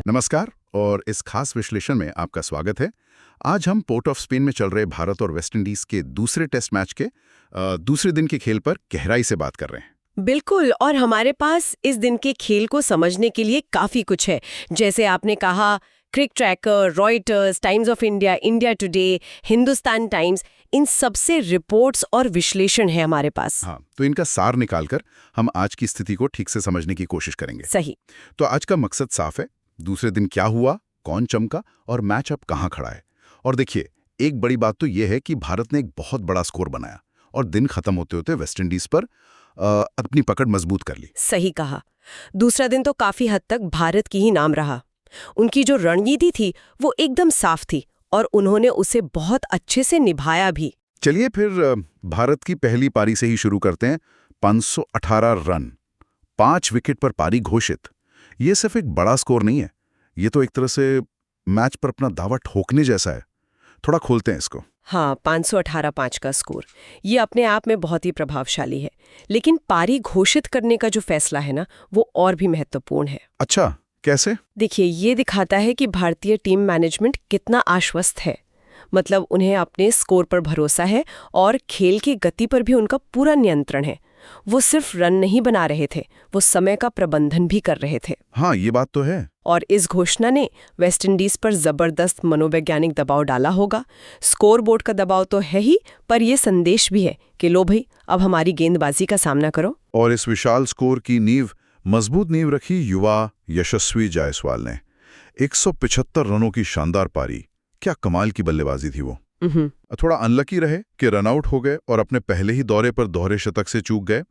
नमस्कार और इस खास विश्लेषण में आपका स्वागत है। आज हम पोर्ट ऑफ स्पेन में चल रहे भारत और वेस्टइंडीज के दूसरे टेस्ट मैच के दूसरे दिन के खेल पर गहराई से बात कर रहे हैं। बिल्कुल, और हमारे पास इस दिन के खेल को समझने के लिए काफी कुछ है। जैसे आपने कहा, CricTracker, Reuters, Times of India, India Today, Hindustan Times, इन सबसे रिपोर्ट्स और विश्लेषण है हमारे पास। हाँ, तो इनका सार निकालकर हम आज की स्थिति को ठीक से समझने की कोशिश करेंगे। सही। तो आज का मकसद साफ है, दूसरे दिन क्या हुआ, कौन चमका और मैच अब कहाँ खड़ा है। और देखिए, एक बड़ी बात तो यह है कि भारत ने एक बहुत बड़ा स्कोर बनाया और दिन खत्म होते होते वेस्टइंडीज पर अपनी पकड़ मजबूत कर ली। सही कहा। दूसरा दिन तो काफी हद तक भारत की ही नाम रहा। उनकी जो रणनीति थी वो एकदम साफ थी और उन्होंने उसे बहुत अच्छे से निभाया भी। चलिए फिर भारत की पहली पारी से ही शुरू करते हैं। 518 रन, 5 विकेट पर पारी घोषित। ये सिर्फ एक बड़ा स्कोर नहीं है, ये तो एक तरह से मैच पर अपना दावा ठोकने जैसा है। थोड़ा खोलते हैं इसको। हाँ, 518-5 का स्कोर ये अपने आप में बहुत ही प्रभावशाली है, लेकिन पारी घोषित करने का जो फैसला है ना, वो और भी महत्वपूर्ण है। अच्छा, कैसे? देखिए, ये दिखाता है कि भारतीय टीम मैनेजमेंट कितना आश्वस्त है। मतलब उन्हें अपने स्कोर पर भरोसा है और खेल की गति पर भी उनका पूरा नियंत्रण है। वो सिर्फ रन नहीं बना रहे थे, वो समय का प्रबंधन भी कर रहे थे। हाँ, ये बात तो है। और इस घोषणा ने वेस्टइंडीज पर जबरदस्त मनोवैज्ञानिक दबाव डाला होगा। स्कोर बोर्ड का दबाव तो है ही, पर यह संदेश भी है कि लो भाई, अब हमारी गेंदबाजी का सामना करो। और इस विशाल स्कोर की मजबूत नींव रखी युवा यशस्वी जायसवाल ने। 175 रनों की शानदार पारी, क्या कमाल की बल्लेबाजी थी वो। थोड़ा अनलकी रहे कि रनआउट हो गए और अपने पहले ही दौरे पर दोहरे शतक से चूक गए।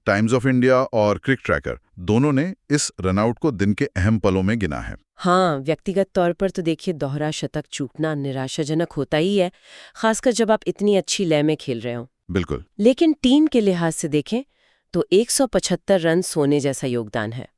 टाइम्स ऑफ इंडिया और क्रिक ट्रैकर दोनों ने इस रनआउट को दिन के अहम पलों में गिना है। हाँ, व्यक्तिगत तौर पर तो देखिए, दोहरा शतक चूकना निराशाजनक होता ही है, खासकर जब आप इतनी अच्छी लय में खेल रहे हो। बिल्कुल। लेकिन टीम के लिहाज से देखें तो 175 रन सोने जैसा योगदान है।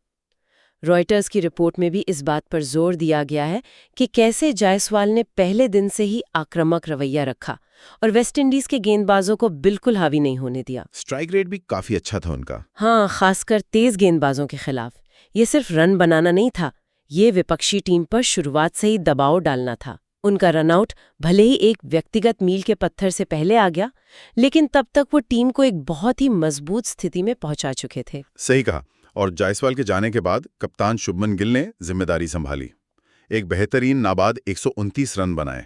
रॉयटर्स की रिपोर्ट में भी इस बात पर जोर दिया गया है कि कैसे जायसवाल ने पहले दिन से ही आक्रामक रवैया रखा और वेस्टइंडीज के गेंदबाजों को बिल्कुल हावी नहीं होने दिया। स्ट्राइक रेट भी काफी अच्छा था उनका। हाँ, खासकर तेज गेंदबाजों के खिलाफ। ये सिर्फ रन बनाना नहीं था, ये विपक्षी टीम पर शुरुआत से ही दबाव डालना था। उनका रनआउट भले ही एक व्यक्तिगत मील के पत्थर से पहले आ गया, लेकिन तब तक वो टीम को एक बहुत ही मजबूत स्थिति में पहुंचा चुके थे। सही कहा। और जायसवाल के जाने के बाद कप्तान शुभमन गिल ने जिम्मेदारी संभाली। एक बेहतरीन नाबाद 129 रन बनाए।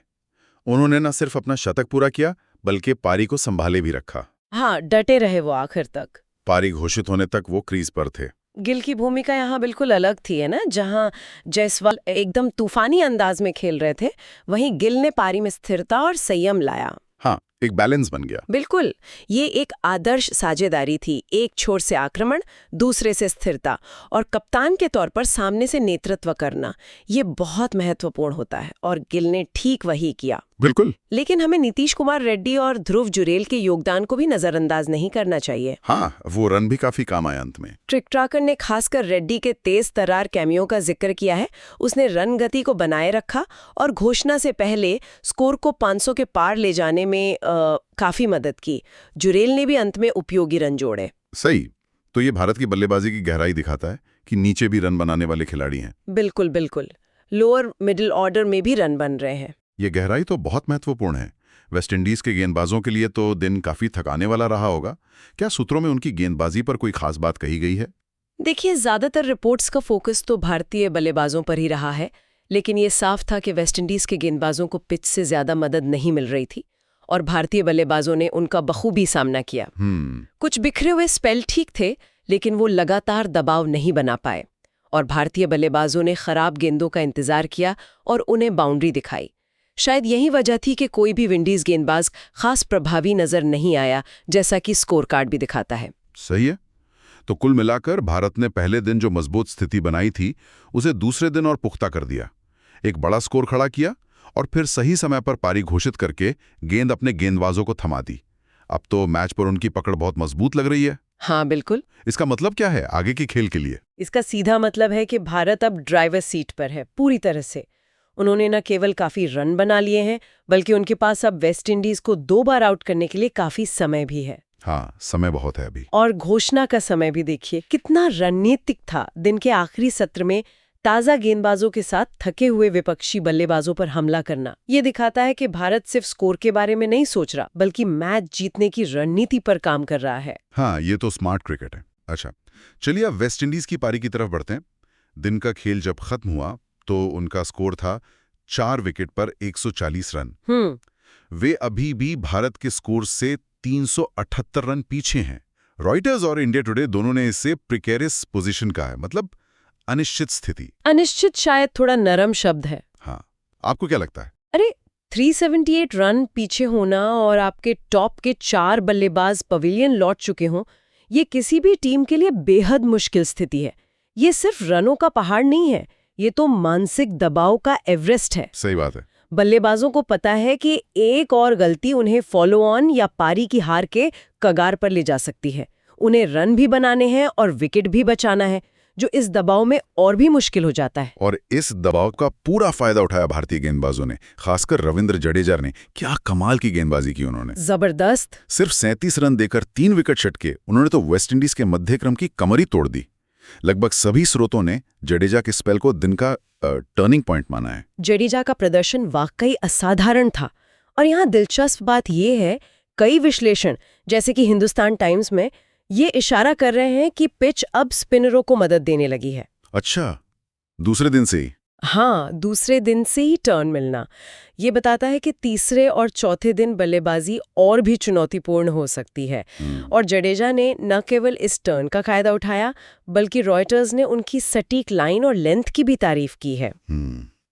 उन्होंने न सिर्फ अपना शतक पूरा किया, बल्कि पारी को संभाले भी रखा। हाँ, डटे रहे वो आखिर तक। पारी घोषित होने तक वो क्रीज पर थे। गिल की भूमिका यहाँ बिल्कुल अलग थी, है ना। जहाँ जायसवाल एकदम तूफानी अंदाज में खेल रहे थे, वहीं गिल ने पारी में स्थिरता और संयम लाया। हाँ, एक बैलेंस बन गया। बिल्कुल, ये एक आदर्श साझेदारी थी। एक छोर से आक्रमण, दूसरे से स्थिरता, और कप्तान के तौर पर सामने से नेतृत्व करना, ये बहुत महत्वपूर्ण होता है और गिल ने ठीक वही किया। बिल्कुल। लेकिन हमें नीतीश कुमार रेड्डी और ध्रुव जुरेल के योगदान को भी नजरअंदाज नहीं करना चाहिए। हाँ, वो रन भी काफी काम आया अंत में। क्रिक ट्रैकर ने खासकर रेड्डी के तेज तर्रार कैमियो का जिक्र किया है। उसने रन गति को बनाए रखा और घोषणा से पहले स्कोर को 500 के पार ले जाने में काफी मदद की। जुरेल ने भी अंत में उपयोगी रन जोड़े। सही। तो ये भारत की बल्लेबाजी की गहराई दिखाता है कि नीचे भी रन बनाने वाले खिलाड़ी हैं। बिल्कुल बिल्कुल, लोअर मिडिल ऑर्डर में भी रन बन रहे हैं। ये गहराई तो बहुत महत्वपूर्ण है। वेस्टइंडीज के गेंदबाजों के लिए तो दिन काफी थकाने वाला रहा होगा। क्या सूत्रों में उनकी गेंदबाजी पर कोई खास बात कही गई है? देखिए, ज्यादातर रिपोर्ट्स का फोकस तो भारतीय बल्लेबाजों पर ही रहा है, लेकिन ये साफ था कि वेस्टइंडीज के गेंदबाजों को पिच से ज्यादा मदद नहीं मिल रही थी और भारतीय बल्लेबाजों ने उनका बखूबी सामना किया। कुछ बिखरे हुए स्पेल ठीक थे, लेकिन वो लगातार दबाव नहीं बना पाए और भारतीय बल्लेबाजों ने खराब गेंदों का इंतजार किया और उन्हें बाउंड्री दिखाई। शायद यही वजह थी कि कोई भी विंडीज गेंदबाज खास प्रभावी नजर नहीं आया, जैसा कि स्कोर कार्ड भी दिखाता है। सही है। तो कुल मिलाकर भारत ने पहले दिन जो मजबूत स्थिति बनाई थी, उसे दूसरे दिन और पुख्ता कर दिया। एक बड़ा स्कोर खड़ा किया और फिर सही समय पर पारी घोषित करके गेंद अपने गेंदबाजों को थमा दी। अब तो मैच पर उनकी पकड़ बहुत मजबूत लग रही है। हाँ बिल्कुल। इसका मतलब क्या है आगे के खेल के लिए? इसका सीधा मतलब है कि भारत अब ड्राइवर सीट पर है पूरी तरह से। उन्होंने न केवल काफी रन बना लिए हैं, बल्कि उनके पास अब वेस्टइंडीज को 2 बार आउट करने के लिए काफी समय भी है। हाँ, समय बहुत है अभी। और घोषणा का समय भी देखिए कितना रणनीतिक था। दिन के आखिरी सत्र में ताज़ा गेंदबाजों के साथ थके हुए विपक्षी बल्लेबाजों पर हमला करना। ये दिखाता है कि भारत सिर्फ स्कोर के बारे में नहीं सोच रहा, बल्कि मैच जीतने की रणनीति पर काम कर रहा है। हाँ, ये तो स्मार्ट क्रिकेट है। अच्छा, चलिए अब वेस्ट इंडीज की पारी की तरफ बढ़ते हैं। दिन का खेल जब खत्म हुआ तो उनका स्कोर था 4 विकेट पर 140 रन। वे अभी भी भारत के स्कोर से 378 रन पीछे हैं। रॉयटर्स और इंडिया टुडे दोनों ने इसे प्रिकेरियस पोजीशन कहा है, मतलब अनिश्चित स्थिति। अनिश्चित शायद थोड़ा नरम शब्द है। हाँ, आपको क्या लगता है? अरे 378 रन पीछे होना और आपके टॉप के 4 बल्लेबाज पवेलियन लौट चुके हों, ये किसी भी टीम के लिए बेहद मुश्किल स्थिति है। ये सिर्फ रनों का पहाड़ नहीं है, ये तो मानसिक दबाव का एवरेस्ट है। सही बात है। बल्लेबाजों को पता है कि एक और गलती उन्हें फॉलो ऑन या पारी की हार के कगार पर ले जा सकती है। उन्हें रन भी बनाने हैं और विकेट भी बचाना है, जो इस दबाव में और भी मुश्किल हो जाता है। और इस दबाव का पूरा फायदा उठाया भारतीय गेंदबाजों ने, खासकर रविंद्र जडेजा ने। क्या कमाल की गेंदबाजी की उन्होंने। जबरदस्त। सिर्फ 37 रन देकर 3 विकेट छटके उन्होंने तो वेस्टइंडीज के मध्यक्रम की कमर ही तोड़ दी। लगभग सभी स्रोतों ने जडेजा के स्पेल को दिन का टर्निंग पॉइंट माना है। जडेजा का प्रदर्शन वाकई असाधारण था। और यहाँ दिलचस्प बात यह है, कई विश्लेषण जैसे कि हिंदुस्तान टाइम्स में ये इशारा कर रहे हैं कि पिच अब स्पिनरों को मदद देने लगी है। अच्छा, दूसरे दिन से ही? हाँ, दूसरे दिन से ही टर्न मिलना ये बताता है कि तीसरे और चौथे दिन बल्लेबाजी और भी चुनौतीपूर्ण हो सकती है। और जडेजा ने न केवल इस टर्न का फायदा उठाया, बल्कि रॉयटर्स ने उनकी सटीक लाइन और लेंथ की भी तारीफ की है।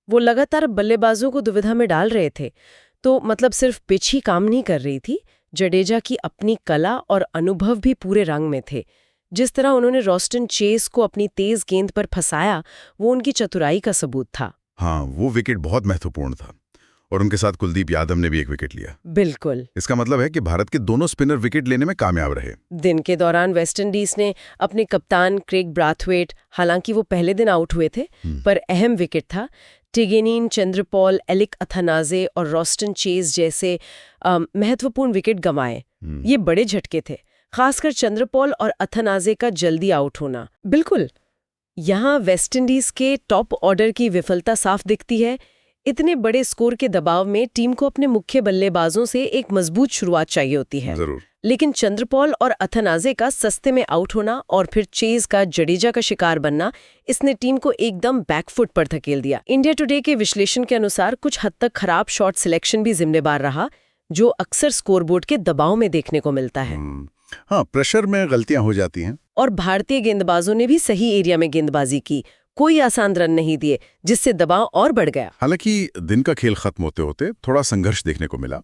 वो लगातार बल्लेबाजों को दुविधा में डाल रहे थे, तो मतलब सिर्फ पिच ही काम नहीं कर रही थी, जडेजा की अपनी कला और अनुभव भी पूरे रंग में थे। जिस तरह उन्होंने रॉस्टन चेस को अपनी तेज गेंद पर फंसाया, वो उनकी चतुराई का सबूत था। हाँ, वो विकेट बहुत महत्वपूर्ण था। और उनके साथ कुलदीप यादव ने भी एक विकेट लिया। बिल्कुल। इसका मतलब है कि भारत के दोनों स्पिनर विकेट लेने में कामयाब रहे। दिन के दौरान वेस्टइंडीज ने अपने कप्तान क्रेग ब्राथवेट, हालांकि वो पहले दिन आउट हुए थे, पर अहम विकेट था। टिगेनिन, चंद्रपॉल, एलिक अथानाजे और रॉस्टन चेस जैसे महत्वपूर्ण विकेट गंवाए। ये बड़े झटके थे, खासकर चंद्रपॉल और अथानाजे का जल्दी आउट होना। बिल्कुल, यहाँ वेस्टइंडीज के टॉप ऑर्डर की विफलता साफ दिखती है। इतने बड़े स्कोर के दबाव में टीम को अपने मुख्य बल्लेबाजों से एक मजबूत शुरुआत चाहिए होती है। जरूर। लेकिन चंद्रपॉल और अथानाजे का सस्ते में आउट होना और फिर चेज का जडेजा का शिकार बनना, इसने टीम को एकदम बैकफुट पर धकेल दिया। इंडिया टुडे के विश्लेषण के अनुसार कुछ हद तक खराब शॉट सिलेक्शन भी जिम्मेदार रहा, जो अक्सर स्कोरबोर्ड के दबाव में देखने को मिलता है। हाँ, प्रेशर में गलतियां हो जाती हैं। और भारतीय गेंदबाजों ने भी सही एरिया में गेंदबाजी की, कोई आसान रन नहीं दिए, जिससे दबाव और बढ़ गया। हालांकि दिन का खेल खत्म होते होते थोड़ा संघर्ष देखने को मिला।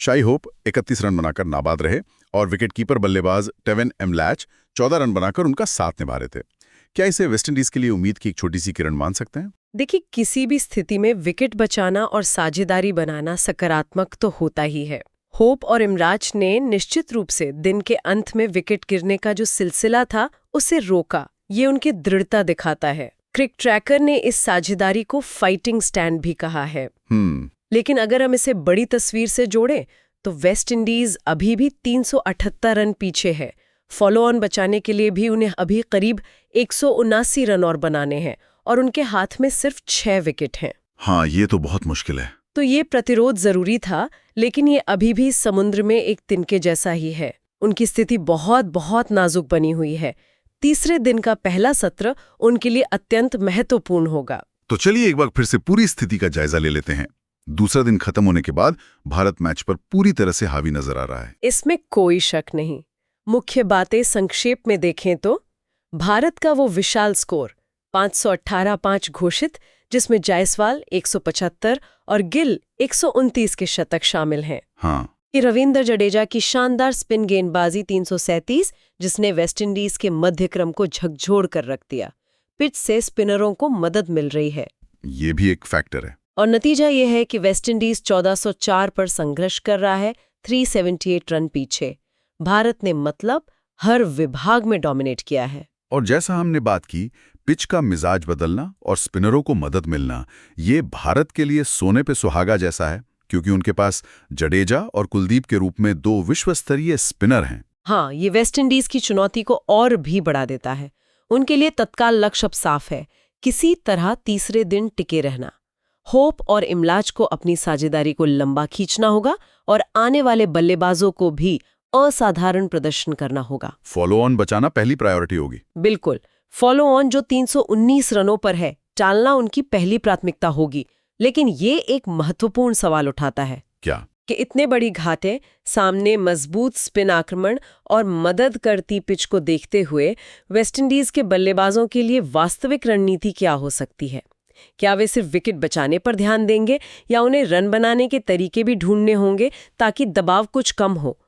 शाई होप 31 रन बनाकर नाबाद रहे और विकेटकीपर बल्लेबाज टेवन एमलैच 14 रन बनाकर उनका साथ निभा रहे थे। क्या इसे वेस्टइंडीज के लिए उम्मीद की एक छोटी सी किरण मान सकते हैं? देखिए, किसी भी स्थिति में विकेट बचाना और साझेदारी बनाना सकारात्मक तो होता ही है। होप और इमराज ने निश्चित रूप से दिन के अंत में विकेट गिरने का जो सिलसिला था, उसे रोका। ये उनकी दृढ़ता दिखाता है। क्रिक ट्रैकर ने इस साझेदारी को फाइटिंग स्टैंड भी कहा है। लेकिन अगर हम इसे बड़ी तस्वीर से जोड़ें, तो वेस्ट इंडीज अभी भी 378 रन पीछे है। फॉलो ऑन बचाने के लिए भी उन्हें अभी करीब 179 रन और बनाने हैं, और उनके हाथ में सिर्फ 6 विकेट हैं। हाँ, ये तो बहुत मुश्किल है। तो ये प्रतिरोध जरूरी था, लेकिन ये अभी भी समुद्र में एक तिनके जैसा ही है। उनकी स्थिति बहुत बहुत नाजुक बनी हुई है। तीसरे दिन का पहला सत्र उनके लिए अत्यंत महत्वपूर्ण होगा। तो चलिए एक बार फिर से पूरी स्थिति का जायजा ले लेते हैं। दूसरा दिन खत्म होने के बाद भारत मैच पर पूरी तरह से हावी नजर आ रहा है। इसमें कोई शक नहीं। मुख्य बातें संक्षेप में देखें तो भारत का वो विशाल स्कोर 518-5 घोषित, जिसमें जायसवाल 175 और गिल 129 के शतक शामिल हैं। हाँ। कि रविंद्र जडेजा की शानदार स्पिन गेंदबाजी 337, जिसने वेस्टइंडीज के मध्यक्रम को झकझोर कर रख दिया। पिच से स्पिनरों को मदद मिल रही है, ये भी एक फैक्टर है। और नतीजा ये है कि वेस्टइंडीज 1404 पर संघर्ष कर रहा है, 378 रन पीछे। भारत ने मतलब हर विभाग में डोमिनेट किया है। और जैसा हमने बात की, पिच का मिजाज बदलना और स्पिनरों को मदद मिलना, ये भारत के लिए सोने पे सुहागा जैसा है, क्योंकि उनके पास जडेजा और कुलदीप के रूप में 2 विश्वस्तरीय स्पिनर हैं। हाँ, ये वेस्टइंडीज की चुनौती को और भी बढ़ा देता है। उनके लिए तत्काल लक्ष्य अब साफ है किसी तरह तीसरे दिन टिके रहना। होप और इमलाज को अपनी साझेदारी को लंबा खींचना होगा और आने वाले बल्लेबाजों को भी असाधारण प्रदर्शन करना होगा। फॉलो ऑन बचाना पहली प्रायोरिटी होगी। बिल्कुल, फॉलो ऑन जो 319 रनों पर है, टालना उनकी पहली प्राथमिकता होगी। लेकिन ये एक महत्वपूर्ण सवाल उठाता है क्या कि इतने बड़ी घाटें, सामने मजबूत स्पिन आक्रमण और मदद करती पिच को देखते हुए वेस्टइंडीज के बल्लेबाजों के लिए वास्तविक रणनीति क्या हो सकती है? क्या वे सिर्फ विकेट बचाने पर ध्यान देंगे या उन्हें रन बनाने के तरीके भी ढूंढने होंगे ताकि दबाव कुछ कम हो?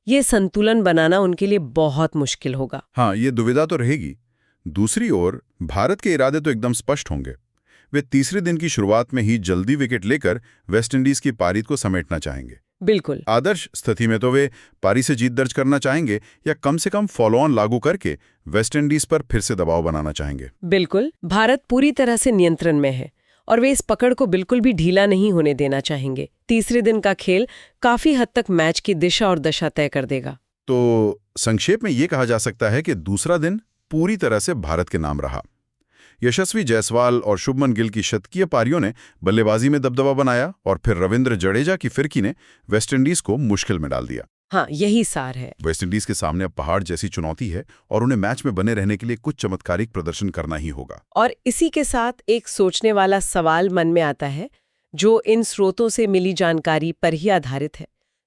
ये संतुलन बनाना उनके लिए बहुत मुश्किल होगा। हाँ, ये दुविधा तो रहेगी। दूसरी ओर भारत के इरादे तो एकदम स्पष्ट होंगे। वे तीसरे दिन की शुरुआत में ही जल्दी विकेट लेकर वेस्टइंडीज की पारी को समेटना चाहेंगे। बिल्कुल। आदर्श स्थिति में तो वे पारी से जीत दर्ज करना चाहेंगे या कम से कम फॉलो ऑन लागू करके वेस्टइंडीज पर फिर से दबाव बनाना चाहेंगे। बिल्कुल, भारत पूरी तरह से नियंत्रण में है और वे इस पकड़ को बिल्कुल भी ढीला नहीं होने देना चाहेंगे। तीसरे दिन का खेल काफी हद तक मैच की दिशा और दशा तय कर देगा। तो संक्षेप में ये कहा जा सकता है कि दूसरा दिन पूरी तरह से भारत के नाम रहा। यशस्वी जायसवाल और शुभमन गिल की शतकीय पारियों ने बल्लेबाजी में दबदबा बनाया और फिर रविंद्र जडेजा की फिरकी ने वेस्टइंडीज को मुश्किल में डाल दिया। हाँ, यही सार है। वेस्टइंडीज के सामने अब पहाड़ जैसी चुनौती है और उन्हें मैच में बने रहने के लिए कुछ चमत्कारिक प्रदर्शन करना ही होगा। और इसी के साथ एक सोचने वाला सवाल मन में आता है, जो इन स्रोतों से मिली जानकारी पर ही आधारित है।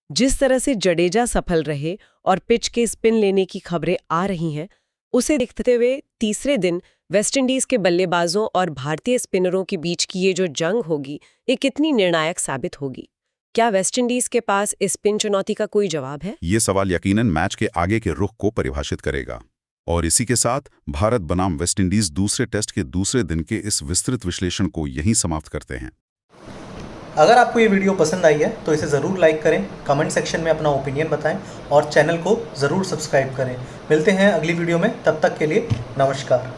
जिस तरह से जडेजा सफल रहे और पिच के स्पिन लेने की खबरें आ रही हैं, उसे देखते हुए तीसरे दिन वेस्टइंडीज के बल्लेबाजों और भारतीय स्पिनरों के बीच की ये जो जंग होगी, ये कितनी निर्णायक साबित होगी? क्या वेस्टइंडीज के पास इस स्पिन चुनौती का कोई जवाब है? ये सवाल यकीनन मैच के आगे के रुख को परिभाषित करेगा। और इसी के साथ भारत बनाम वेस्टइंडीज दूसरे टेस्ट के दूसरे दिन के इस विस्तृत विश्लेषण को यहीं समाप्त करते हैं। अगर आपको ये वीडियो पसंद आई है तो इसे ज़रूर लाइक करें, कमेंट सेक्शन में अपना ओपिनियन बताएं और चैनल को ज़रूर सब्सक्राइब करें। मिलते हैं अगली वीडियो में, तब तक के लिए नमस्कार।